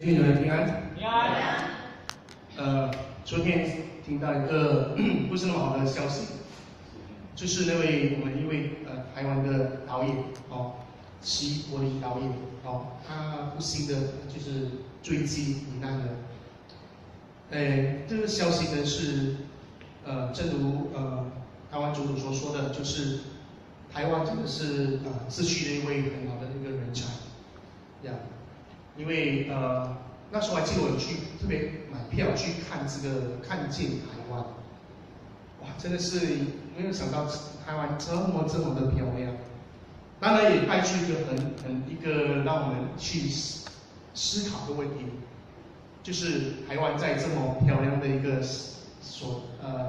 你们平安。平安。昨天听到一个不是那么好的消息，就是我们一位台湾的导演齐柏林导演他不幸的就是坠机罹难了。这个消息呢是正如台湾总统所说的，就是台湾真的是失去了一位很好的一个人才呀。因为那时候还记得我有去特别买票去看这个看见台湾，哇，真的是没有想到台湾这么的漂亮。当然也带出一个让我们去思考的问题，就是台湾在这么漂亮的一个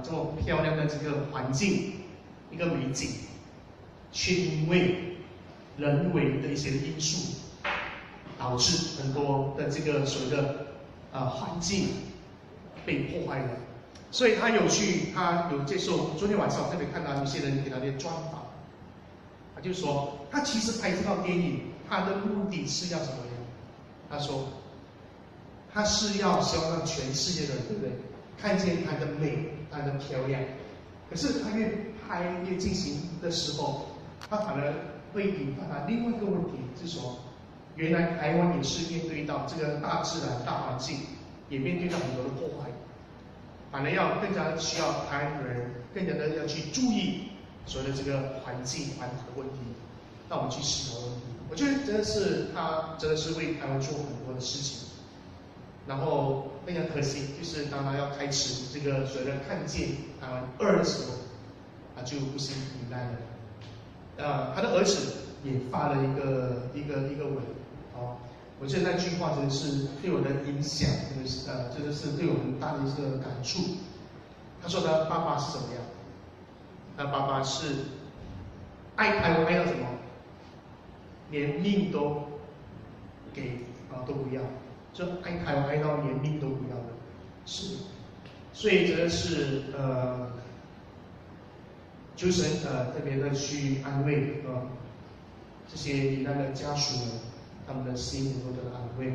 这么漂亮的这个环境一个美景，却因为人为的一些因素，导致很多的这个所谓的环境被破坏了。所以他有接受，昨天晚上我特别看到有些人给他的专访，他就说他其实拍这套电影，他的目的是要什么样？他说他是要希望让全世界的人，对不对，看见它的美，它的漂亮。可是他越拍越进行的时候，他反而会引发他另外一个问题，就是说，原来台湾也是面对到这个大自然、大环境，也面对到很多的破坏，反而要更加需要台湾人更加的要去注意所谓的这个环境环保的问题，让我们去思考问题。我觉得他真的是为台湾做很多的事情。然后非常可惜，就是当他要开始这个所谓的看见台湾2的时候，他就不幸罹难了。他的儿子也发了一个文，我觉得那句话真的是对我的影响，真的是对我很大的一个感触。他说他爸爸是怎么样？他爸爸是爱台湾爱到什么？连命都都不要。就爱台湾爱到连命都不要的，是，所以真的是求神特别的去安慰这些罹难的家属们，他们的心能够得到安慰，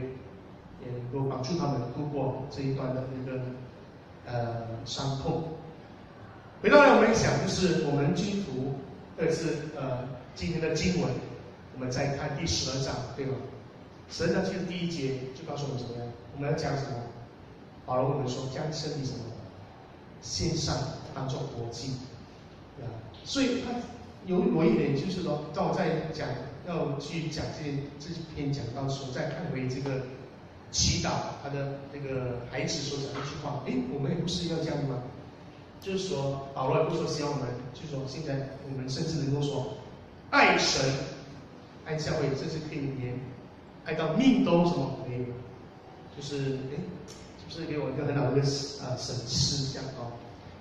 也能够帮助他们度过这一段的那个伤痛。回到来我们想，就是我们基督徒，特别是今天的经文，我们再看第12章，对吗？12章其实第1节就告诉我们怎么样，我们要讲什么？保罗我们说将身体什么献上，当作活祭，所以他有一点就是说，当我在要去讲这篇讲到的时候，再看回这个祈祷他的那个孩子所讲的一句话，我们也不是要这样吗？就是说保罗也不是说希望我们，就是说现在我们甚至能够说爱神、爱教会，甚至可以连爱到命都什么没有，就是给我一个很好的审视这样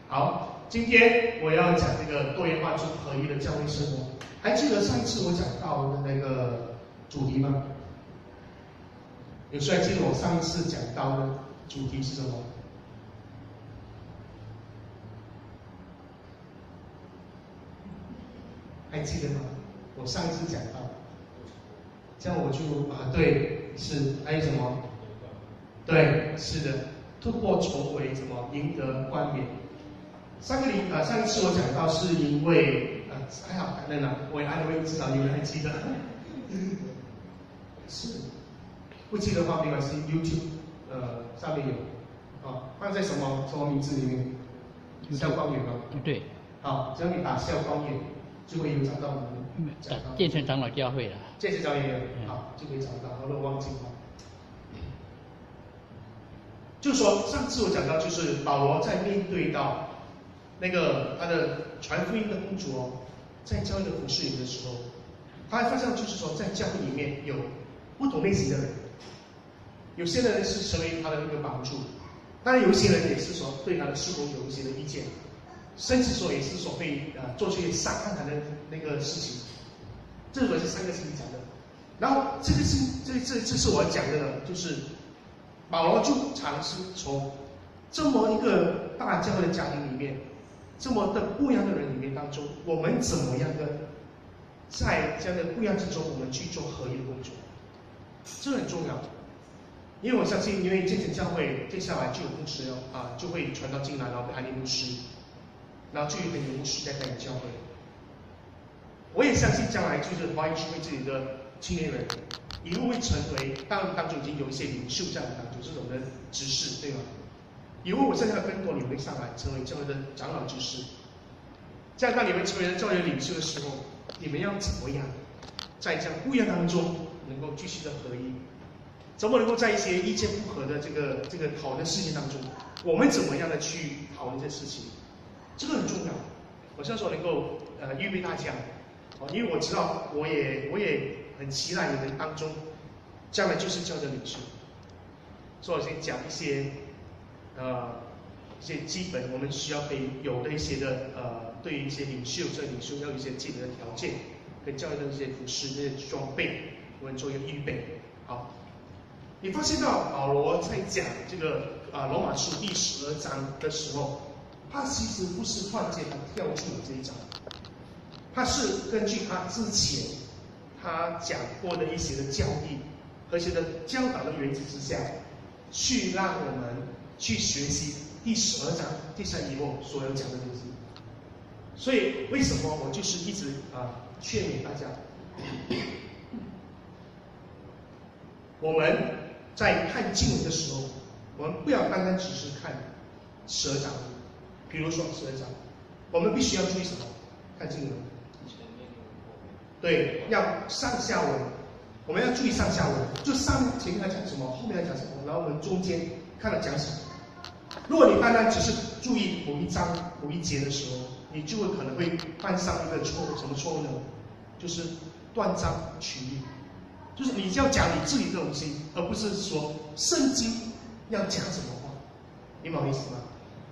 好，今天我要讲这个多元化中合一的教会生活。还记得上一次我讲到的那个主题吗？有谁还记得我上一次讲到的主题是什么？还记得吗？我上一次讲到，这样我就对，是还有什么？对，是的，突破重围，怎么赢得冠冕？上一次我讲到是因为还好感恩了，我也安慰，至少你们还记得。是，不记得的话没关系 ，YouTube 上面有放在什么名字里面？肖光远吗？对。好，只要你打肖光远，就会有找到我们。建成长老教会了。建成长老也有，好，就可以找到。我都忘记了。就是说，上次我讲到，就是保罗在面对到那个他的传福音的工作，在教会的服侍营的时候，他还发现就是说，在教会里面有不同类型的人，有些人是成为他的一个帮助，当然有一些人也是说对他的事工有一些的意见，甚至说也是说会做出一些伤害他的那个事情。这是3个星期讲的。然后这次我要讲的呢，就是保罗就尝试从这么一个大教会的家庭里面，这么的不一样的人里面当中，我们怎么样的在这样的不一样之中，我们去做合一的工作，这很重要。因为我相信，因为建成教会接下来就有牧师就会传到进来，然后安利牧师，然后就有很多牧师在带领教会。我也相信将来就是华语区会这里的青年人，以后会成为当中已经有一些领袖在我们当中这种的执事，对吗？以后我相信更多你们会上来成为教会的长老执事。这样当你们成为教会的领袖的时候，你们要怎么样在这样不一样当中能够继续的合一？怎么能够在一些意见不合的这个讨论事情当中，我们怎么样的去讨论这事情？这个很重要。我希望说能够预备大家，因为我知道我也很期待你们当中将来就是教会的领袖。所以我先讲一些基本我们需要可以有的一些的对于一些领袖，这领袖要有一些基本的条件，跟教会的一些服饰、那些装备，我们做一个预备。好。你发现到保罗在讲这个罗马书第12章的时候，他其实不是突然间他跳出了这一章，他是根据他之前他讲过的一些的教义和一些的教导的原则之下，去让我们去学习第12章第3一幕所有讲的东西。所以为什么我就是一直劝勉大家，我们在看经文的时候，我们不要单单只是看12章，比如说12章，我们必须要注意什么？看经文，对，要上下文，我们要注意上下文，就前面要讲什么，后面要讲什么，然后我们中间看了讲什么。如果你单单只是注意某一章某一节的时候，你就会可能会犯上一个错误，什么错误呢？就是断章取义。就是你要讲你自己的东西，而不是说圣经要讲什么话，你懂我意思吗？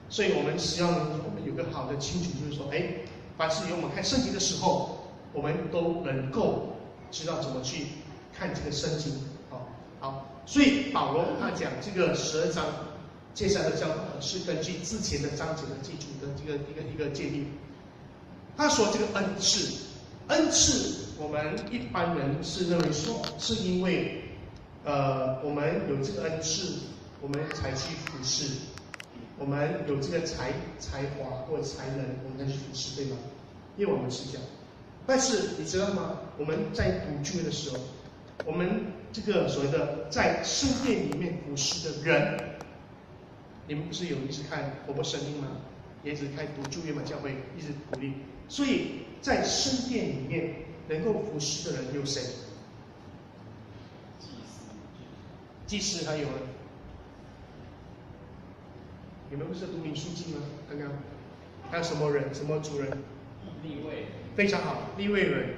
所以我们希望我们有个好的清楚，就是说，凡是由我们看圣经的时候，我们都能够知道怎么去看这个圣经。好，所以保罗他讲这个12章接下来的教导是根据之前的章节的记住的这个一个建议。他说这个恩赐。我们一般人是认为说，是因为我们有这个恩赐，我们才去服侍；我们有这个才华或才能，我们才去服侍，对吗？因为我们是这样。但是你知道吗？我们在读旧约的时候，我们这个所谓的在圣殿里面服侍的人，你们不是有一直看活泼生命吗？也一直看读旧约嘛，教会一直鼓励。所以在圣殿里面能够服侍的人有谁？祭司还有呢？你们不是读民数记吗？刚刚还有什么人？什么族人？利未。非常好，利未人。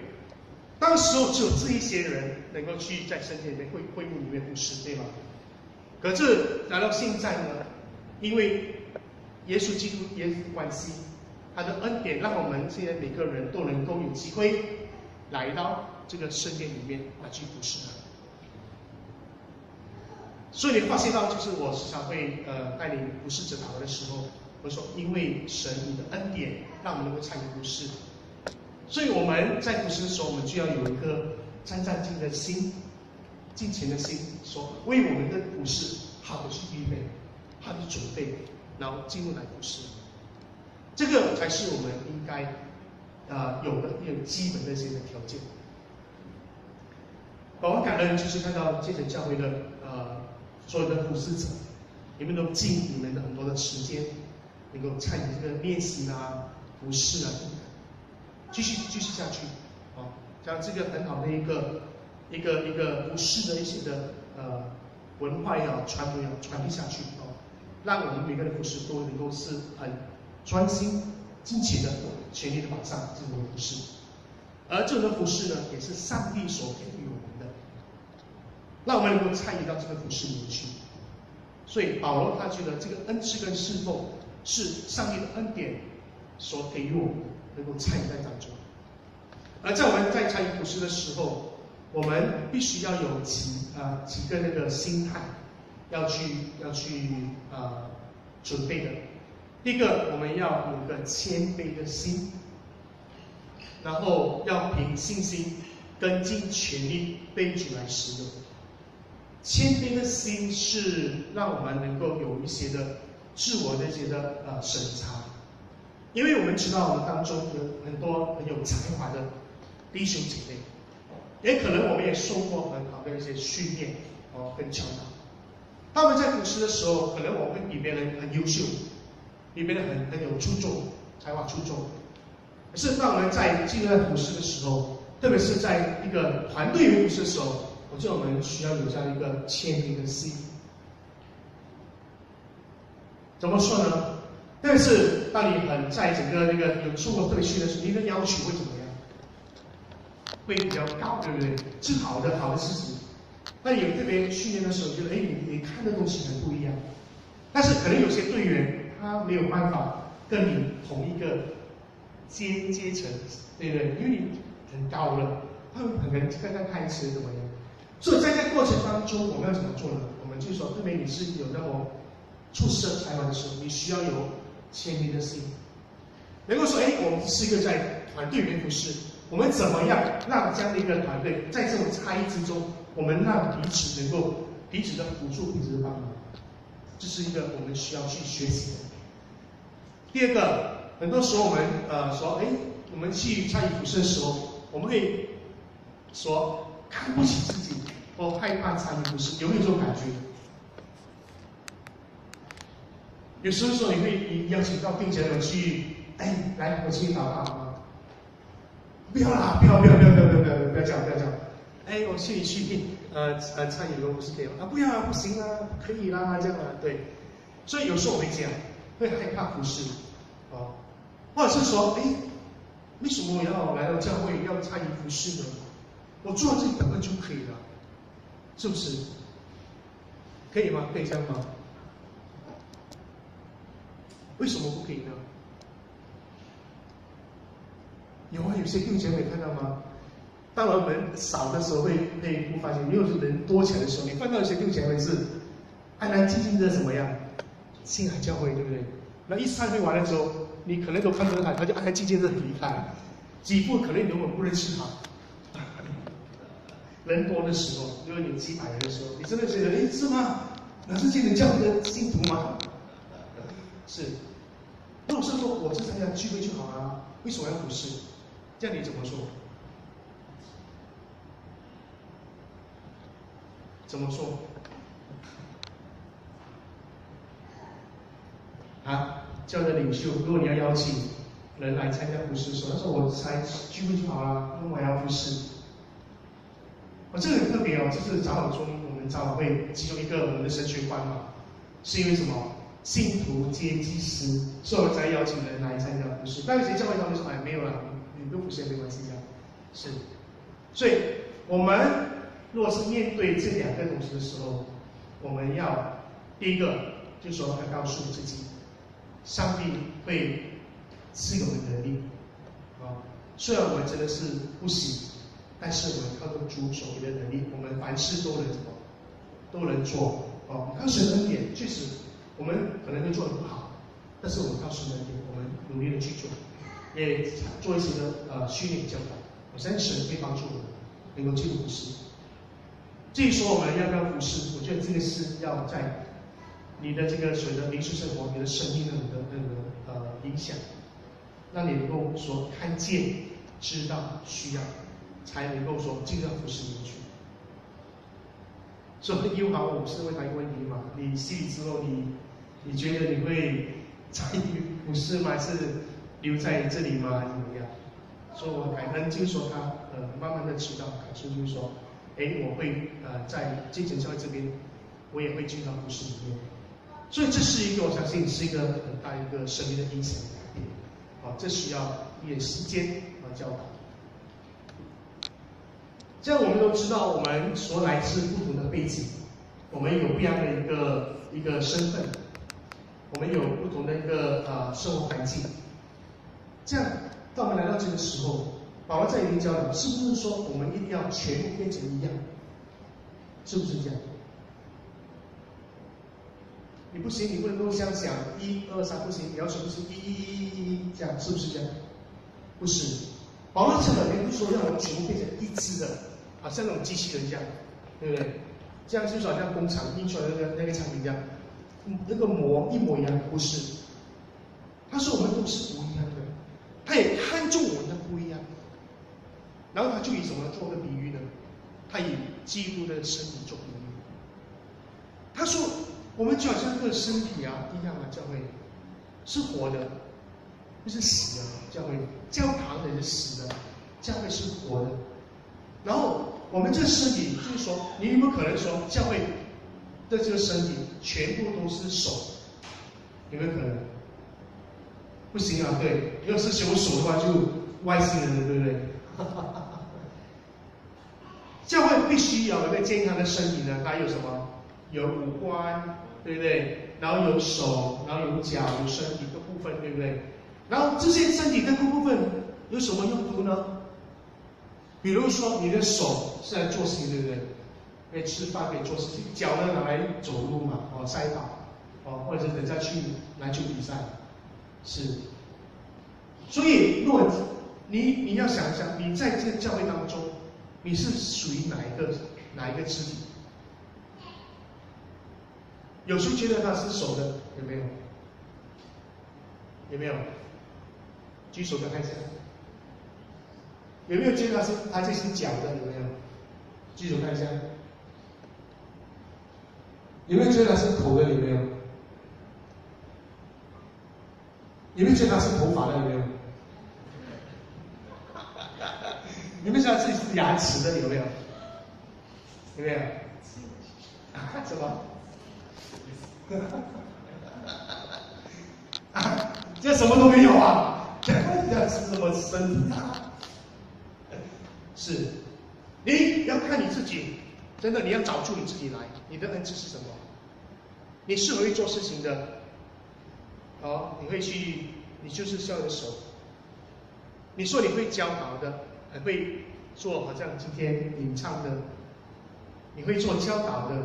当时候只有这一些人能够去在圣殿里面会幕里面服侍，对吗？可是来到现在呢，因为耶稣基督耶稣关系，他的恩典让我们现在每个人都能够有机会来到这个圣殿里面去服侍他。所以你发现到，就是我时常会带领服侍者祷告的时候，我说因为神你的恩典让我们能够参与服侍，所以我们在服侍的时候，我们就要有一个战战兢兢的心、敬虔的心，说为我们的服侍好的去预备、好的准备，然后进入来服侍。这个才是我们应该有的一个基本的一些的条件。我很感恩，就是看到建成教会的所有的服侍者，你们都尽你们的很多的时间，能够参与这个练习服侍继续下去，将这个很好的一个服侍的一些的文化也好，传统也好，传递下去让我们每个人服侍都能够是很专心、尽情的、全力的往上这种服侍。而这种的服侍呢，也是上帝所给予我们的，让我们能够参与到这个服侍里面去。所以保罗他觉得这个恩赐跟侍奉是上帝的恩典所给予我们的，能够参与在当中。而在我们在参与服侍的时候，我们必须要有几个那个心态，要去准备的。第一个，我们要有个谦卑的心，然后要凭信心跟尽全力被主来使用。谦卑的心是让我们能够有一些的自我的一些的审查，因为我们知道我们当中有很多很有才华的弟兄姐妹，也可能我们也受过很好的一些训练跟教导。他们在服侍的时候，可能我们比别人很优秀，比别人很有出众，才华出众。可是当我们在进入服侍的时候，特别是在一个团队服侍的时候，我觉得我们需要有这样一个谦卑的心。怎么说呢？特别是当你在整个那个有受过特训的时候，你的要求会怎么样？会比较高，对不对？是好的事情。那有特别训练的时候，觉得你看的东西很不一样。但是可能有些队员他没有办法跟你同一个阶层，对不对？因为你很高了，他们可能刚刚开始怎么样？所以在这个过程当中，我们要怎么做呢？我们就说，特别你是有那么出色才华的时候，你需要有谦卑的心，能够说，我们是一个在团队里面服侍，我们怎么样让这样的一个团队在这种差异之中，我们让彼此能够彼此的辅助、彼此的帮忙，这是一个我们需要去学习的。第二个，很多时候我们说，我们去参与服侍的时候，我们会说看不起自己，或害怕参与服侍，有没有这种感觉？有时候你会邀请到弟兄姐妹去，来，我请你祷告好吗？不要啦，不要这样。我请你去参与服侍可以吗？不要啊，不行啊，可以啦，这样啊，对。所以有时候我会这样，会害怕服侍，或者是说，为什么我要来到教会要参与服侍呢？我做这本分就可以了，是不是？可以吗？可以这样吗？为什么不可以呢？有些弟兄姐妹看到吗？当我们少的时候会不发现，没有人多起来的时候，你看到有些弟兄姐妹是安安静静的怎么样？进来教会，对不对？那一散会完了之后，你可能都看不到他，他就安安静静的离开。几步可能你根本不认识他。人多的时候，因为你几百人的时候，你真的觉得，是吗？那是今天教会的信徒吗？是。如果是说我是参加聚会就好了，为什么要服侍？这样你怎么说？怎么说？教会的领袖，如果你要邀请人来参加服侍的时候，他说我才聚会就好了，因为我要服侍。这个很特别这是长老中我们长老会其中一个我们的神学观嘛，是因为什么？信徒皆祭司，所以我们才邀请人来参加服侍。但有些教会他们说，没有啦，你不服侍也没关系这样。是，所以我们如果是面对这两个东西的时候，我们要第一个就是说要告诉自己，上帝会赐给我们能力虽然我们真的是不行，但是我们靠着主所给的能力，我们凡事都能做靠神恩典，确实我们可能会做得不好，但是我们靠神恩典，我们努力的去做，也做一些的训练教导，我相信神会帮助我们能够进入服侍。至于说我们要不要服侍，我觉得这个是要在你的这个所谓的灵修生活、你的生命的影响，让你能够说看见、知道、需要，才能够说进入服侍里面去。所以又好，我是问他一个问题嘛，你洗礼之后，你觉得你会参与服侍吗？还是留在这里吗？还是怎么样？所以我感恩，就是说他慢慢的知道感受，就是说，我会在进城教会这边，我也会进到服侍里面。所以这是一个，我相信是一个很大一个生命的影响改变这需要一点时间教导。这样我们都知道，我们所来自不同的背景，我们有不一样的一个身份，我们有不同的一个生活环境。这样，当我们来到这个时候，保罗在里面教导，是不是说我们一定要全部变成一样？是不是这样？你不行，你不能够这样想，1、2、3不行，你要全部是1这样，是不是这样？不是，保罗这里面不是说让我们全部变成一致的，好像那种机器人这样，对不对？这样就是好像工厂印出来的那个产品一样，那个模一模一样，不是。他说我们都是不一样的，他也看重我们的不一样，然后他就以什么做个比喻呢？他以基督的身体做比喻。他说我们就好像个身体啊一样啊，教会是活的，不是死的。教堂也是死的，教会是活的。然后我们这个身体，就是说，你有没有可能说教会的这个身体全部都是手？有没有可能？不行啊，对，要是有手的话就外星人了，对不对？教会必须要有一个健康的身体呢，它有什么？有五官，对不对？然后有手，然后有脚，有身体各部分，对不对？然后这些身体各个部分有什么用途呢？比如说你的手是来做事情，对不对？可以吃饭，可以做事情；脚呢拿来走路嘛，赛跑，或者是等下去篮球比赛，是。所以，如果你要想一想，你在这个教会当中，你是属于哪一个肢体？有谁觉得他是手的？有没有？有没有？举手看一下。有没有觉得他这是脚的？有没有？举手看一下。有没有觉得他是头的？有没有？有没有觉得他是头发的？有没有？有没有觉得自己是牙齿的？有没有？有没有？什么？这什么都没有啊！这是什么身体啊？是，你要看你自己，真的你要找出你自己来，你的恩赐是什么？你是会做事情的，你会去，你就是像个手。你说你会教导的，很会做，好像今天你唱的，你会做教导的，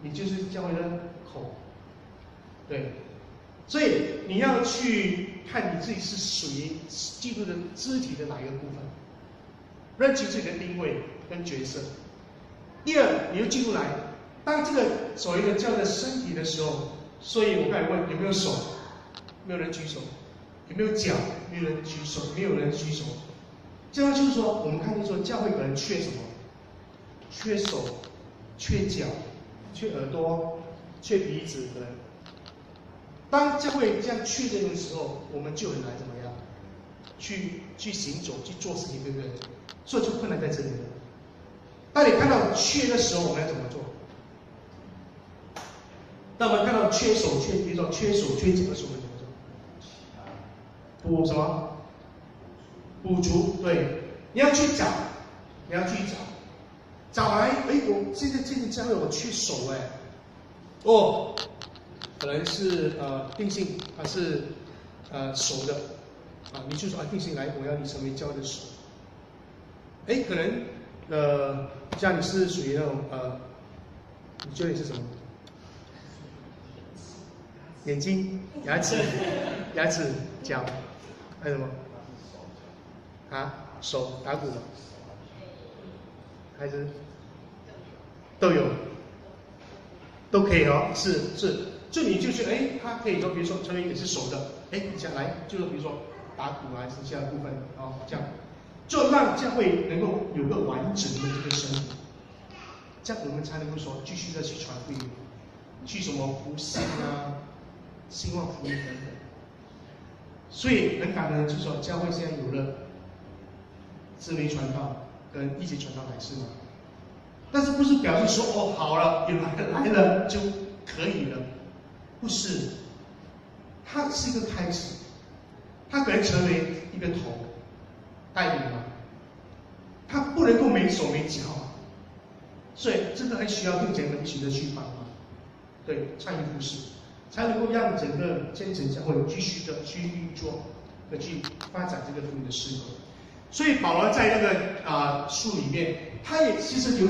你就是教会的口，对。所以你要去看你自己是属于基督的肢体的哪一个部分，认清自己的定位跟角色。第二，你要记录来，当这个所谓的叫的身体的时候，所以我刚才问有没有手，没有人举手；有没有脚，没有人举手，没有人举手。这样就是说，我们看见说教会可能缺什么？缺手，缺脚，缺耳朵，缺鼻子，可能。当教会这样确认的时候，我们就很难怎么样，去行走，去做事情，对不对？所以就困难在这里了。当你看到缺的时候，我们要怎么做？当我们看到缺手、比如说缺手、缺脚的时候，我们怎么做？补什么？补足，对，你要去找，找来，我现在教会我缺手，可能是定性还是手的你就说定性来，我要你成为教会的手。可能这样你是属于那种你觉得你是什么？眼睛、牙齿、脚，还有什么？手打鼓吗？还是都有，都可以是。就你就觉得他可以说，比如说成为也是手的，你想来就是比如说打鼓啊，剩下的部分这样，就让教会能够有个完整的这个身体，这样我们才能够说继续的去传福音，去什么福音啊、兴旺福音等等。所以很感恩，就是说教会现在有了智慧传道跟一起传道乃是吗？但是不是表示说好了，有来了就可以了。不是，它是一个开始，它可能成为一个头，带领嘛，它不能够没手没脚所以这个很需要弟兄姐妹们一起的去帮忙，对，参与服侍，才能够让整个建成教会继续的去运作和去发展这个福音的事工。所以保罗在那个书里面，他也其实有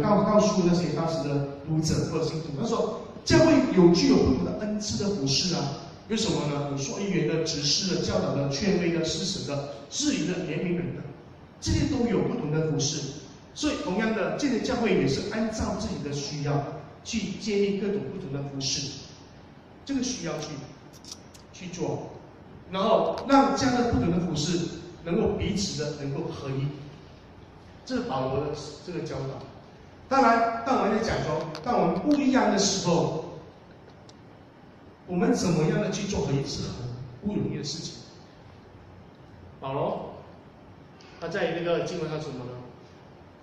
告诉那些当时的读者或者信徒，他说。教会具有不同的恩赐的服侍有什么呢？有说预言的、指示的、教导的、劝慰的、施舍的、治理的、怜悯人的，这些都有不同的服侍。所以同样的，这个教会也是按照自己的需要去建立各种不同的服饰，这个需要去做，然后让这样的不同的服饰能够彼此的能够合一。这是保罗的这个教导。当然，当我们在讲说，当我们不一样的时候，我们怎么样的去做合一是很不容易的事情。保罗他在那个经文上说什么呢？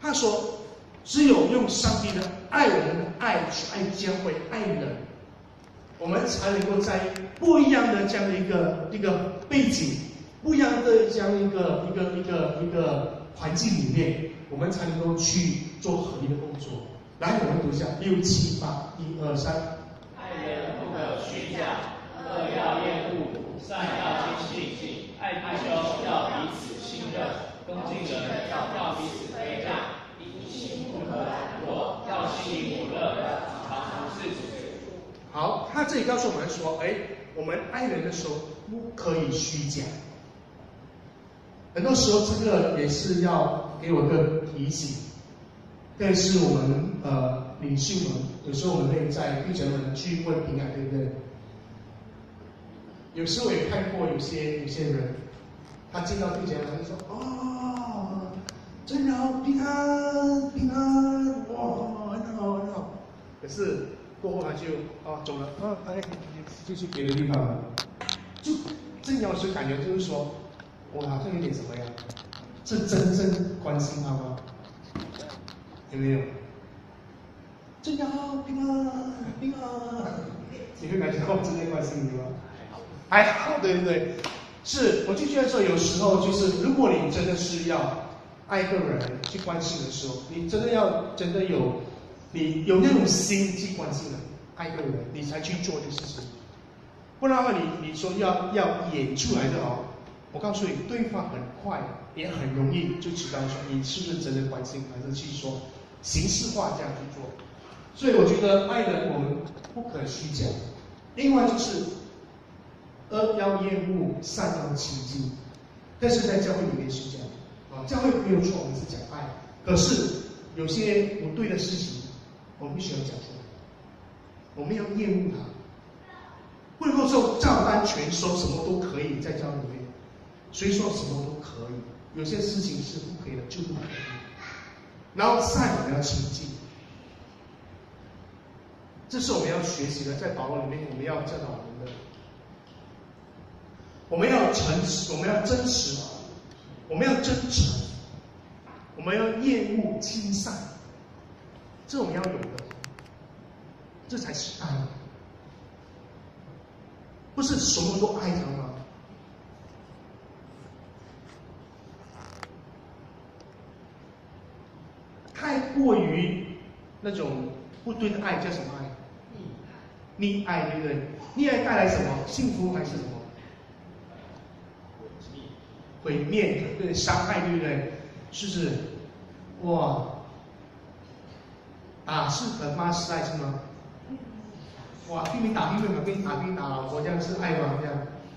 他说，只有用上帝的爱我们的爱去爱教会、爱人，我们才能够在不一样的这样的一个背景、不一样的这样一个环境里面，我们才能够去做合一的工作。来，我们读一下6、7、8，1、2、3。爱人不可虚假，恶要厌恶，善要亲近，爱弟兄要彼此信任，恭敬人要彼此推让，一心不可懒惰，要心里苦乐，常服侍主。好，他这里告诉我们说，我们爱人的时候不可以虚假。很多时候，这个也是要给我个提醒。特别是我们领袖们，有时候我们会在弟兄们去问平安，对不对？有时候我也看过有些人，他进到弟兄们就说：“哦，真好，平安，平安，哇，很好，很好。”可是过后他就走了，就去别的地方了。就正要是感觉就是说，我好像有点怎么样？是真正关心他吗？有没有？真好，平安，平安。你会感觉到真正关心你吗？还好，对不对？是，我就觉得说，有时候就是，如果你真的是要爱一个人、去关心的时候，你真的有，你有那种心去关心人、爱一个人，你才去做这事情。不然的话，你说要演出来的哦，我告诉你，对方很快也很容易就知道说你是不是真的关心，还是去说形式化这样去做。所以我觉得爱人我们不可虚假。另外就是恶要厌恶，善要亲近。但是在教会里面是这样啊，教会没有错，我们是讲爱，可是有些不对的事情，我们必须要讲出来，我们要厌恶它。不能够说照单全收，什么都可以在教会里面，谁说什么都可以？有些事情是不可以的，就不可以。然后善我们要亲近，这是我们要学习的，在保罗里面我们要教导我们的。我们要诚实，我们要真实，我们要真诚，我们要厌恶轻善，这我们要有的，这才是爱。不是什么都爱他吗？太过于那种不对的爱叫什么爱？溺爱，对不对？溺爱带来什么？幸福还是什么？毁灭，对，伤害，对不对？是不是？哇！是很妈是爱是吗？哇，拼命打拼命嘛，跟你打拼打老婆这样是爱吗？这样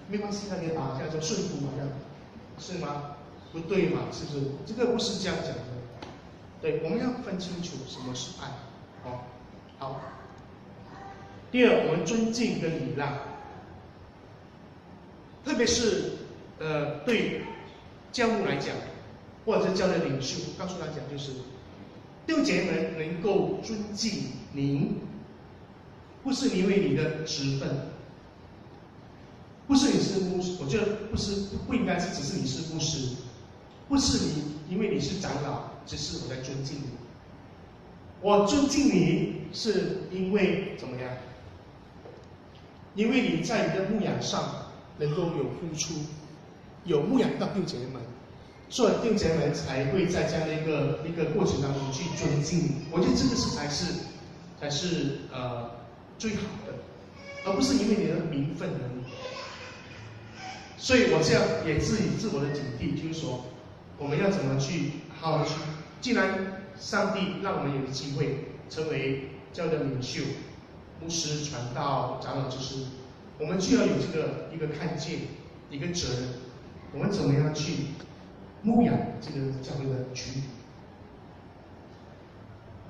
没关系，他可以打下叫顺服嘛，这样是吗？不对嘛，是不是？这个不是这样讲的。对，我们要分清楚什么是爱。好。第二，我们尊敬跟礼让，特别是对教牧来讲，或者是教的领袖，告诉他讲就是，弟兄姐妹们能够尊敬您。不是因为你的职分，不是你是牧师，我觉得不应该是只是你是牧师，不是你因为你是长老，只是我在尊敬你。我尊敬你是因为怎么样？因为你在你的牧养上能够有付出，有牧养到弟兄姐妹们，所以弟兄姐妹们才会在这样的一个过程当中去尊敬你。我觉得这个才是最好的，而不是因为你的名分而已。所以我这样也自我的警惕，就是说，我们要怎么去好好去。既然上帝让我们有机会成为教会的领袖、牧师、传道、长老、执事，我们就要有这个一个看见，一个责任。我们怎么样去牧养这个教会的群体？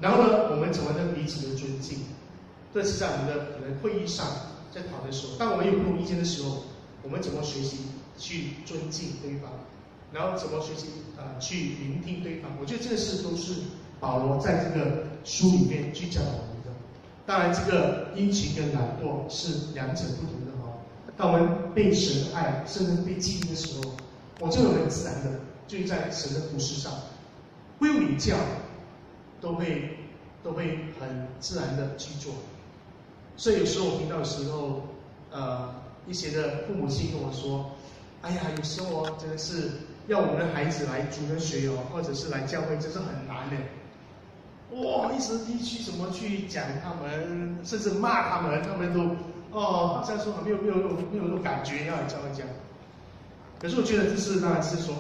然后呢，我们怎么能彼此的尊敬？这是在我们的可能会议上在讨论的时候，当我们有不同意见的时候，我们怎么学习去尊敬对方，然后怎么学习去聆听对方？我觉得这个都是保罗在这个书里面去教导我们的。当然，这个殷勤跟懒惰是两者不同的哦。当我们被神爱，甚至被激励的时候，我就很自然的就在神的服事上，不用你叫，都会很自然的去做。所以有时候我听到的时候，一些的父母亲跟我说：“哎呀，有时候真的是要我们的孩子来主日学或者是来教会，真是很难的。哇，一时去怎么去讲他们，甚至骂他们，他们都好像说没有那种感觉要来教会讲。可是我觉得这是当然是说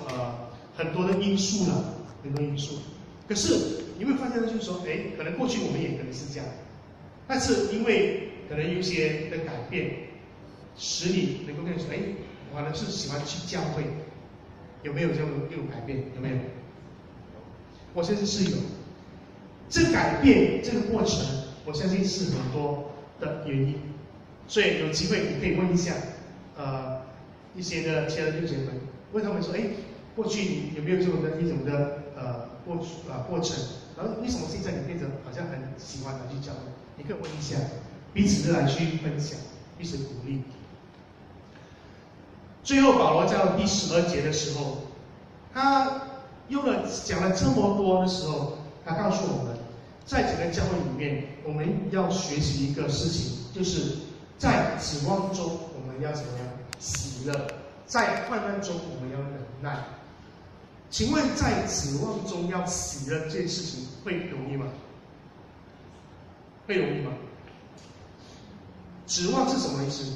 很多的因素了，很多因素。可是你会发现就是说，可能过去我们也可能是这样，但是因为可能有一些的改变，使你能够跟你说，我还是喜欢去教会，有没有这种改变？有没有？我相信是有。这改变这个过程，我相信是很多的原因。所以有机会你可以问一下，一些的亲爱的弟兄姐妹，问他们说，过去你有没有这种的一种的过程？然后为什么现在你变得好像很喜欢来去教会？你可以问一下，彼此的来去分享，彼此鼓励。最后保罗在第12节的时候，他讲了这么多的时候，他告诉我们，在整个教会里面，我们要学习一个事情，就是在指望中我们要怎么样喜乐，在患难中我们要忍耐。请问在指望中要喜乐这件事情会容易吗？会容易吗？指望是什么意思？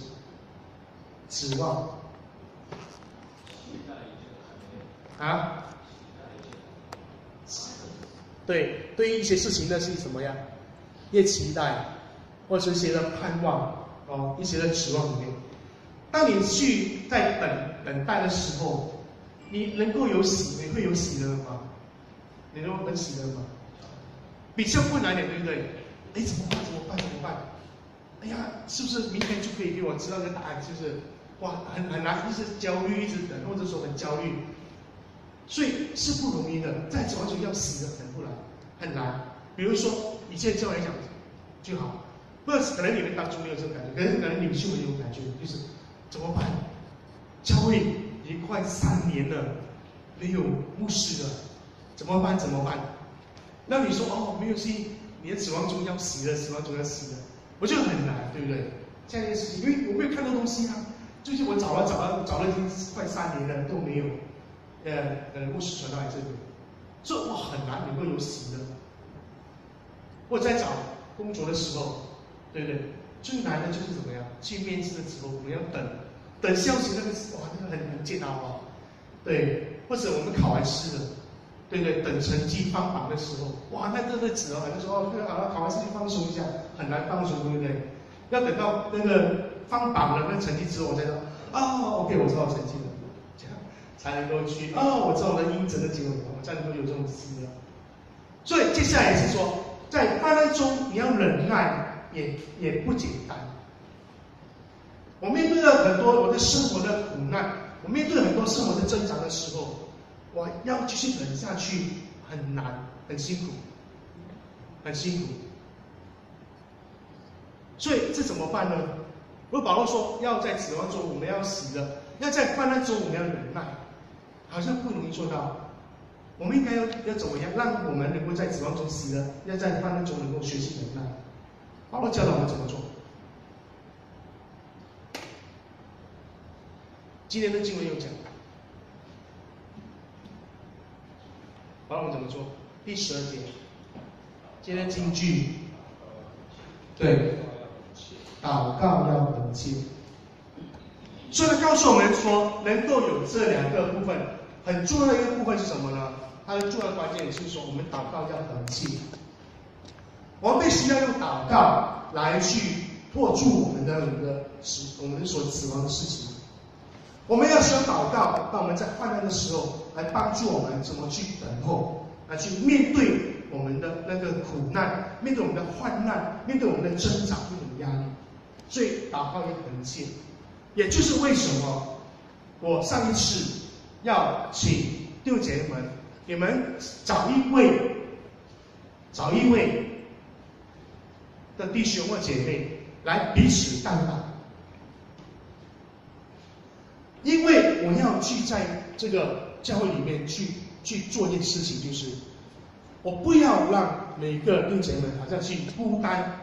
指望对于一些事情呢是什么呀？越期待，或者是一些的盼望一些的指望里面。当你去在等待的时候，你能够你会有喜乐吗？你能够很喜乐吗？比较困难一点，对不对？怎么办？哎呀，是不是明天就可以给我知道这个答案？就是很难，一直焦虑，一直等，或者说很焦虑。所以是不容易的，在指望中要喜乐很难。比如说以前教来讲就好，可能你们当中没有这种感觉，可能领袖有这种感觉，就是怎么办？教会已经快3年了，没有牧师了，怎么办？那你说没有信，你的指望中要喜乐，我觉得很难，对不对？这样一件事情，因为我没有看到东西啊，就是我找了已经快3年了都没有。牧师传到来这里，所以很难能够有喜乐。我在找工作的时候，对不对？最难的就是怎么样？去面试的时候，我们要等消息，那个很煎熬对，或者我们考完试了，对不对？等成绩放榜的时候，那日子好像说考完试就放松一下，很难放松，对不对？要等到那个放榜了那个成绩之后，我才说OK， 我知道成绩了。才能够去我知道我的应征的结果，我才能够有这种喜乐。所以接下来是说，在患难中你要忍耐，也不简单。我面对了很多我的生活的苦难，我面对很多生活的挣扎的时候，我要继续忍下去，很难，很辛苦。所以这怎么办呢？如果保罗说要在指望中我们要喜乐，要在患难中我们要忍耐。好像不容易做到，我们应该要怎么样，让我们能够在指望中喜乐，要在患难中能够学习忍耐。保罗教导我们怎么做。今天的经文有讲，保罗我们怎么做？第12节，今天的金句，对，祷告要恒切。所以他告诉我们说，能够有这2个部分，很重要的一个部分是什么呢？它的重要关键是说，我们祷告要恒切。我们必须要用祷告来去托住我们所指望的事情。我们要需要祷告，当我们在患难的时候，来帮助我们怎么去等候，来去面对我们的那个苦难，面对我们的患难，面对我们的挣扎，面对我们的压力，所以祷告也很切。也就是为什么我上一次要请弟兄姐妹们，你们找一位的弟兄或姐妹来彼此担当，因为我要去在这个教会里面去做一件事情，就是我不要让每个弟兄姐妹们好像去孤单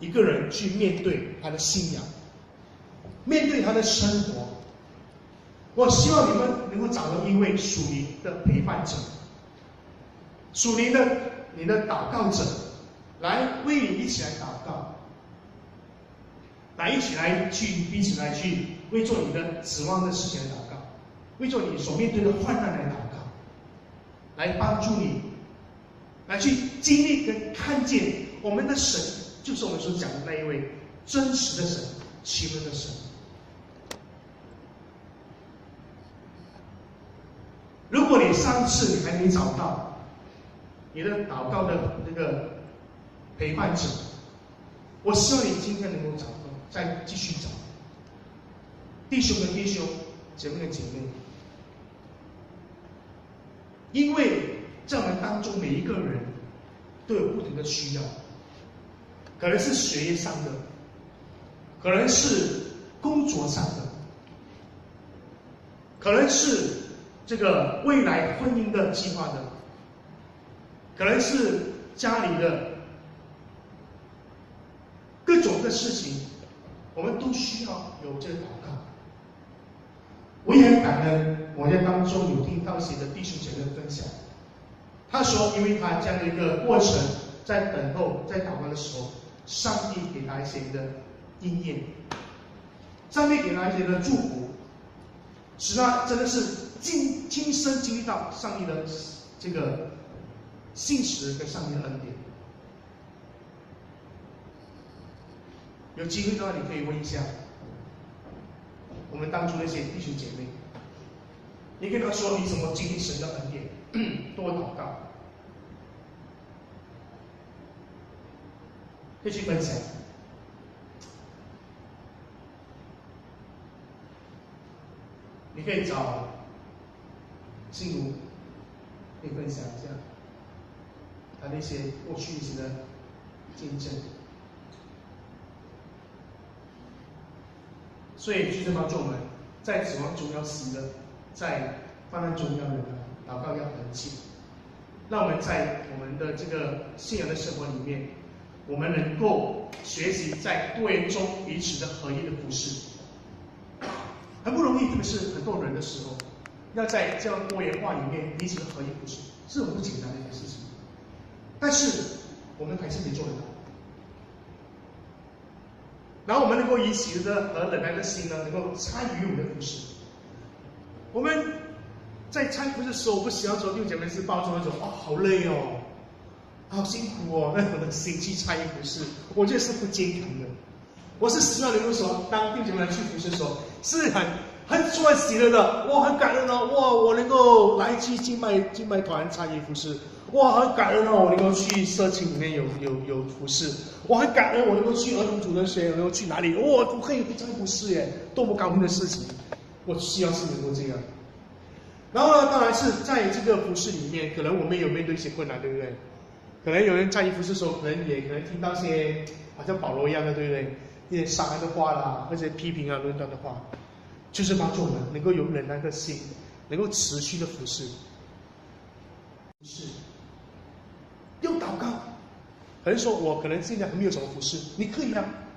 一个人去面对他的信仰，面对他的生活。我希望你们能够找到一位属灵的陪伴者，属灵的你的祷告者，来为你一起来祷告，来一起来去彼此来去为做你的指望的事情来祷告，为做你所面对的患难来祷告，来帮助你，来去经历跟看见我们的神就是我们所讲的那一位真实的神，奇妙的神。如果你上次你还没找到你的祷告的那个陪伴者，我希望你今天能够找到，再继续找。弟兄跟弟兄，姐妹跟姐妹，因为在我们当中每一个人都有不同的需要，可能是学业上的，可能是工作上的，可能是这个未来婚姻的计划的，可能是家里的各种的事情，我们都需要有这个祷告。我也很感恩，我在当中有听到一些的弟兄姐妹分享，他说，因为他这样的一个过程，在等候、在祷告的时候，上帝给他一些的应验，上帝给他一些的祝福，使他真的是亲身经历到上帝的这个信实跟上帝的恩典。有机会的话，你可以问一下我们当中那些弟兄姐妹，你跟他说你怎么经历神的恩典，多祷告，可以去分享。你可以找信徒，可以分享一下他那些过去一些的见证。所以就是帮助我们在指望中要死的，在患难中要忍耐，祷告要恒切，让我们在我们的这个信仰的生活里面，我们能够学习在多元中彼此的合一的服事。很不容易，特别是很多人的时候，要在这样多元化里面彼此的合一服事，是很不简单的一件事情。但是我们还是得做得到。然后我们能够以喜乐和忍耐的心呢，能够参与我们的服事。我们在参与服事的时候，不希望说弟兄姐妹是抱着那种好累哦，好辛苦哦那种的心去参与服事，我觉得是不健康的。我是希望能够说，当弟兄姐妹来去服事的时候，是很充满喜乐的，我很感恩哦，哇，我能够来去敬拜团参与服事。哇，很感恩哦！我能够去社青里面有服事，我很感恩我能够去儿童主任学，我能够去哪里？哇，我可以这样服事耶，多么高兴的事情！我希望是能够这样。然后呢，当然是在这个服事里面，可能我们有面对一些困难，对不对？可能有人在服事的时候，可能听到一些好像保罗一样的，对不对？一些伤害的话啦，或者批评啊、论断的话，就是帮助我们能够有忍耐的心，能够持续的服事。是。用祷告，可能说我可能现在还没有什么服事，你可以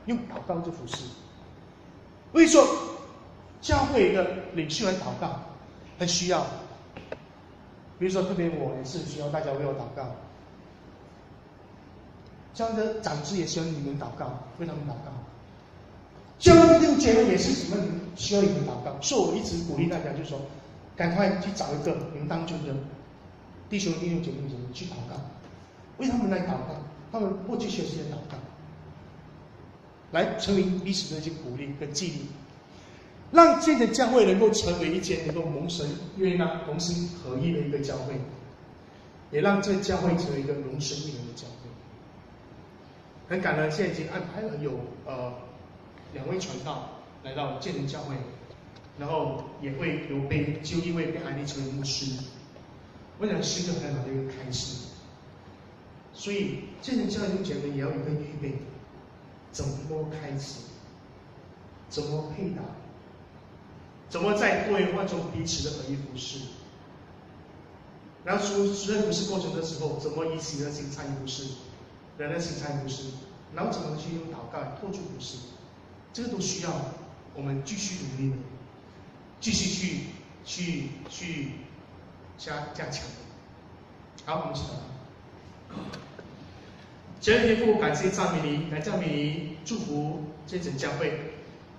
用祷告做服事。所以说，教会的领袖来祷告，很需要。比如说，特别我也是需要大家为我祷告，这样的长子也希望你们祷告，为他们祷告。教会的弟兄姐妹也是什么需要你们祷告，所以我一直鼓励大家，就是说，赶快去找一个你们当中的弟兄姐妹去祷告。为他们来祷告，他们过去学习的祷告，来成为彼此的一些鼓励跟激励，让这个教会能够成为一间能够蒙神悦纳、同心合一的一个教会。也让这个教会成为一个容神一人的教会。很感恩，现在已经安排了有2位传道来到建仁教会，然后也会有就一位被安立成为牧师。我想是一个很好的一个开始。所以建仁教会弟兄姐妹也要有一个预备，怎么开始，怎么配搭，怎么在多元化中彼此的合一服侍。然后在服侍过程的时候，怎么以喜乐心参与服侍，人的心参与服侍，然后怎么去用祷告托住服侍，这个都需要我们继续努力的，继续去加强。好，我们一起祷告。亲爱的天父，感谢赞美你，来赞美你，祝福这整教会，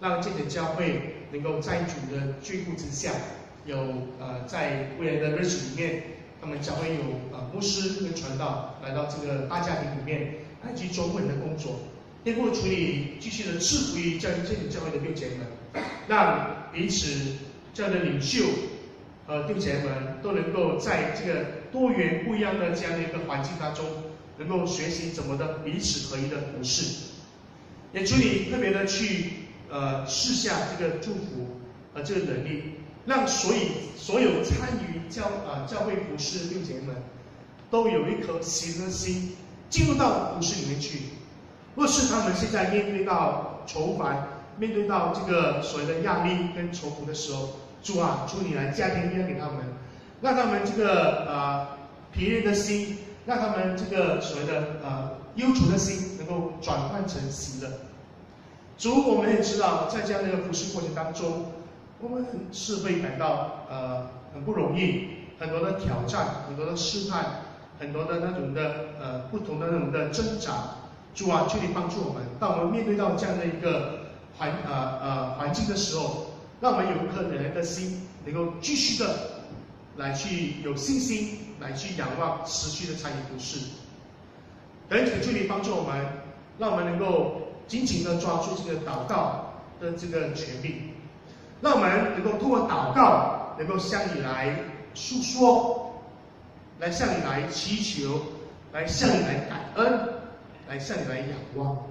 让这整教会能够在主的眷顾之下，有在未来的日子里面，他们教会有牧师跟传道来到这个大家庭里面，来去做稳的工作。天父，求你继续的赐福于这整教会的弟兄姐妹们，让彼此这样的领袖弟兄姐妹们都能够在这个多元不一样的这样的一个环境当中，能够学习怎么的彼此合一的服侍。也求你特别的去赐下这个祝福这个能力，让所有参与教会服侍的弟兄姐妹们都有一颗喜乐的心，进入到服侍里面去。若是他们现在面对到愁烦，面对到这个所谓的压力跟愁苦的时候，主啊，求你来加添力量给他们，让他们这个疲累的心，让他们这个所谓的忧愁的心能够转换成喜乐。主，我们也知道，在这样的一个服侍过程当中，我们是会感到很不容易，很多的挑战，很多的试探，很多的那种的不同的那种的挣扎。主啊，求你帮助我们，当我们面对到这样的一个环境的时候，让我们有一颗忍耐的心，能够继续的来去有信心，来去仰望，持续的参与服侍。恳求你帮助我们，让我们能够紧紧的抓住这个祷告的这个权柄，让我们能够通过祷告，能够向你来诉说，来向你来祈求，来向你来感恩，来向你来仰望。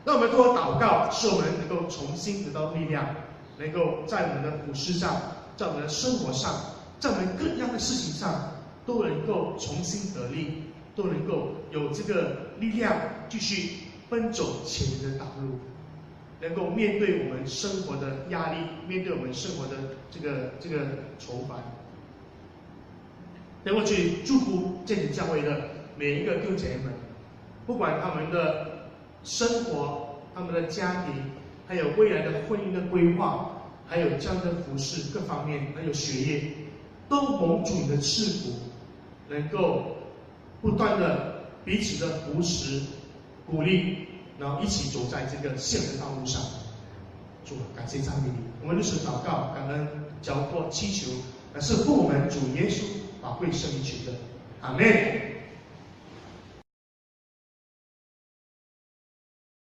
让我们通过祷告，使我们能够重新得到力量，能够在我们的服事上，在我们的生活上，在我们各样的事情上，都能够重新得力，都能够有这个力量继续奔走前面的道路，能够面对我们生活的压力，面对我们生活的这个愁烦。能够去祝福这里教会的每一个弟兄姐妹们，不管他们的生活、他们的家庭，还有未来的婚姻的规划，还有这样的服饰各方面，还有学业，都蒙主你的赐福，能够不断的彼此的扶持、鼓励，然后一起走在这个圣的道路上。主，感谢赞美你，我们如此祷告、感恩、交托、祈求，是奉我们主耶稣宝贵圣名求的，阿们。